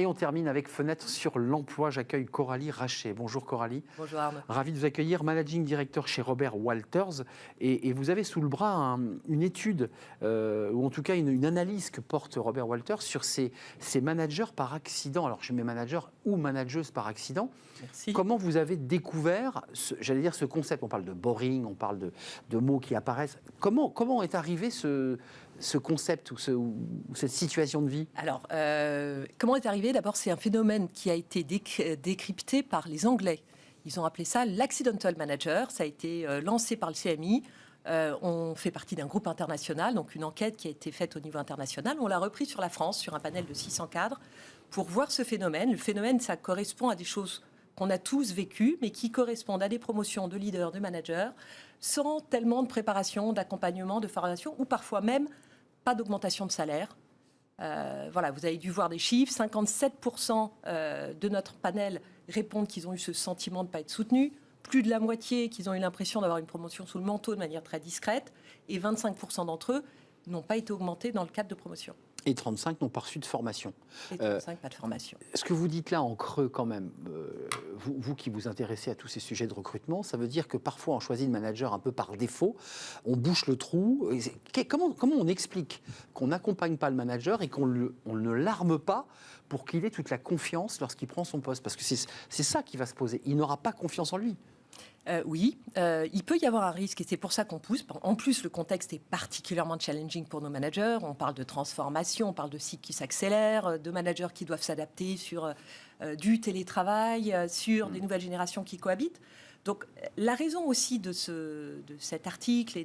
Et on termine avec Fenêtre sur l'emploi. J'accueille Coralie Rachet. Bonjour Coralie. Bonjour Arnaud. Ravi de vous accueillir, Managing Director chez Robert Walters. Et vous avez sous le bras une étude, ou en tout cas une analyse que porte Robert Walters sur ces managers par accident. Alors je mets manager ou manageuse par accident. Merci. Comment vous avez découvert, ce concept? On parle de boring, on parle de mots qui apparaissent. Comment est arrivé ce concept ou cette situation de vie? Alors, comment est arrivé? D'abord, c'est un phénomène qui a été décrypté par les Anglais. Ils ont appelé ça l'accidental manager. Ça a été lancé par le CMI. On fait partie d'un groupe international, donc une enquête qui a été faite au niveau international. On l'a repris sur la France, sur un panel de 600 cadres, pour voir ce phénomène. Le phénomène, ça correspond à des choses qu'on a tous vécues, mais qui correspondent à des promotions de leaders, de managers, sans tellement de préparation, d'accompagnement, de formation, ou parfois même pas d'augmentation de salaire. Voilà, vous avez dû voir des chiffres. 57% de notre panel répondent qu'ils ont eu ce sentiment de ne pas être soutenus. Plus de la moitié qu'ils ont eu l'impression d'avoir une promotion sous le manteau de manière très discrète. Et 25% d'entre eux n'ont pas été augmentés dans le cadre de promotion. Et 35 n'ont pas reçu de formation. Et 35, pas de formation. Ce que vous dites là en creux quand même, vous qui vous intéressez à tous ces sujets de recrutement, ça veut dire que parfois on choisit le manager un peu par défaut, on bouche le trou. Comment on explique qu'on n'accompagne pas le manager et qu'on ne l'arme pas pour qu'il ait toute la confiance lorsqu'il prend son poste? Parce que c'est ça qui va se poser. Il n'aura pas confiance en lui. Oui, il peut y avoir un risque et c'est pour ça qu'on pousse. En plus, le contexte est particulièrement challenging pour nos managers. On parle de transformation, on parle de cycles qui s'accélèrent, de managers qui doivent s'adapter sur du télétravail, sur des nouvelles générations qui cohabitent. Donc, la raison aussi de cet article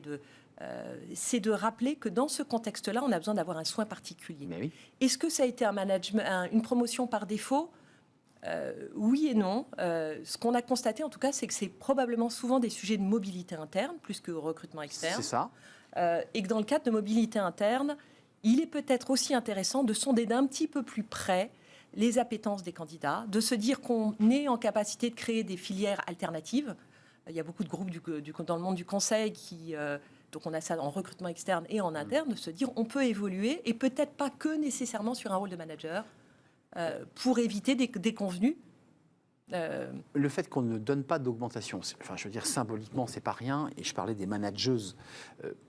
c'est de rappeler que dans ce contexte-là, on a besoin d'avoir un soin particulier. Mais oui. Est-ce que ça a été une promotion par défaut ? Oui et non. Ce qu'on a constaté, en tout cas, c'est que c'est probablement souvent des sujets de mobilité interne, plus que recrutement externe. C'est ça. Et que dans le cadre de mobilité interne, il est peut-être aussi intéressant de sonder d'un petit peu plus près les appétences des candidats, de se dire qu'on est en capacité de créer des filières alternatives. Il y a beaucoup de groupes dans le monde du conseil qui... donc on a ça en recrutement externe et en interne, de se dire on peut évoluer et peut-être pas que nécessairement sur un rôle de manager. Pour éviter des déconvenus. Le fait qu'on ne donne pas d'augmentation, enfin, je veux dire, symboliquement, c'est pas rien. Et je parlais des manageuses.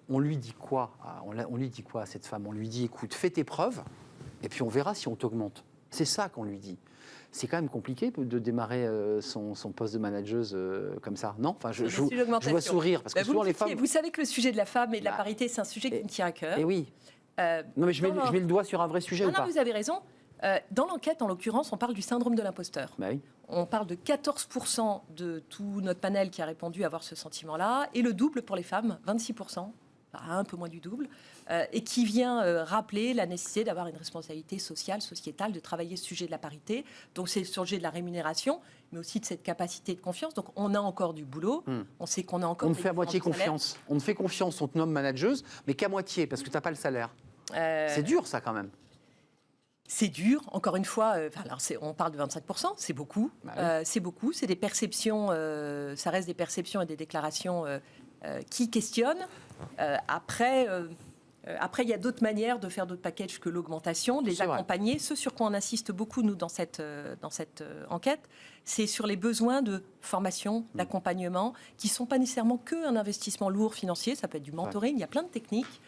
On lui dit quoi? On lui dit quoi à cette femme? On lui dit, écoute, fais tes preuves, et puis on verra si on t'augmente. C'est ça qu'on lui dit. C'est quand même compliqué de démarrer son poste de manageuse comme ça, non? Enfin, je vois sourire, parce que souvent les femmes... Vous savez que le sujet de la femme et de la parité, c'est un sujet qui me tient à cœur. Et oui. Non, mais je mets le doigt sur un vrai sujet ou pas? Non, vous avez raison. Dans l'enquête, en l'occurrence, on parle du syndrome de l'imposteur. Bah oui. On parle de 14% de tout notre panel qui a répondu avoir ce sentiment-là, et le double pour les femmes, 26%, un peu moins du double, et qui vient rappeler la nécessité d'avoir une responsabilité sociale, sociétale, de travailler ce sujet de la parité. Donc c'est le sujet de la rémunération, mais aussi de cette capacité de confiance. Donc on a encore du boulot, on sait qu'on a encore... On ne fait à moitié confiance. On ne fait confiance, on te nomme manageuse, mais qu'à moitié, parce que tu n'as pas le salaire. C'est dur ça quand même. C'est dur, encore une fois, on parle de 25%, c'est beaucoup. C'est beaucoup, c'est des perceptions, ça reste des perceptions et des déclarations qui questionnent. Après, il y a d'autres manières de faire d'autres packages que l'augmentation, de les accompagner. Ce sur quoi on insiste beaucoup, nous, dans cette enquête, c'est sur les besoins de formation, d'accompagnement, qui ne sont pas nécessairement qu'un investissement lourd financier, ça peut être du mentoring, il y a plein de techniques.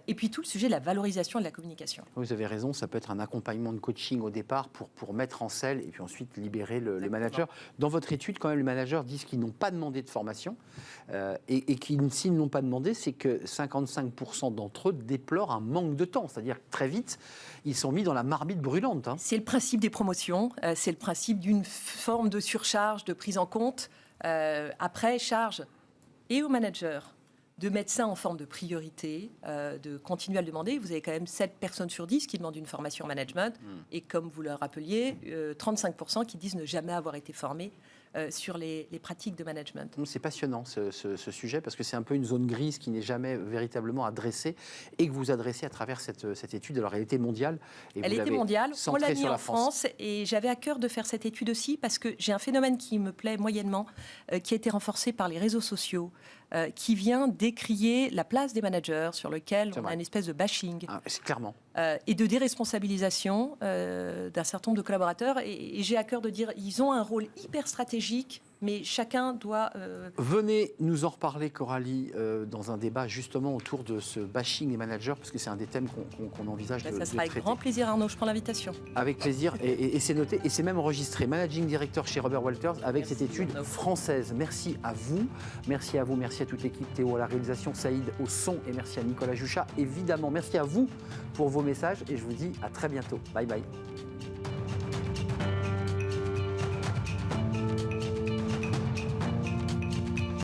Et puis tout le sujet de la valorisation et de la communication. Vous avez raison, ça peut être un accompagnement de coaching au départ pour mettre en selle et puis ensuite libérer le manager. Dans votre étude, quand même, les managers disent qu'ils n'ont pas demandé de formation et s'ils n'ont pas demandé, c'est que 55% d'entre eux déplorent un manque de temps. C'est-à-dire que très vite, ils sont mis dans la marmite brûlante. C'est le principe des promotions, c'est le principe d'une forme de surcharge, de prise en compte. Après, charge et aux managers de mettre ça en forme de priorité, de continuer à le demander. Vous avez quand même 7 personnes sur 10 qui demandent une formation en management. Et comme vous le rappeliez, 35% qui disent ne jamais avoir été formés sur les pratiques de management. C'est passionnant ce sujet, parce que c'est un peu une zone grise qui n'est jamais véritablement adressée et que vous adressez à travers cette étude. Alors elle était mondiale. Et elle était mondiale, on l'a mis en France. Et j'avais à cœur de faire cette étude aussi parce que j'ai un phénomène qui me plaît moyennement, qui a été renforcé par les réseaux sociaux, qui vient décrier la place des managers sur lequel C'est on vrai. a une espèce de bashing C'est clairement. et de déresponsabilisation d'un certain nombre de collaborateurs. Et j'ai à cœur de dire, ils ont un rôle hyper stratégique, mais chacun doit... Venez nous en reparler, Coralie, dans un débat justement autour de ce bashing des managers, parce que c'est un des thèmes qu'on envisage de ça sera traiter. avec grand plaisir, Arnaud, je prends l'invitation. Avec plaisir, et c'est noté, et c'est même enregistré. Managing Director chez Robert Walters, avec cette étude française. Merci à vous, merci à vous, merci à toute l'équipe, Théo à la réalisation, Saïd au son, et merci à Nicolas Juchat. Évidemment, merci à vous pour vos messages, et je vous dis à très bientôt. Bye bye.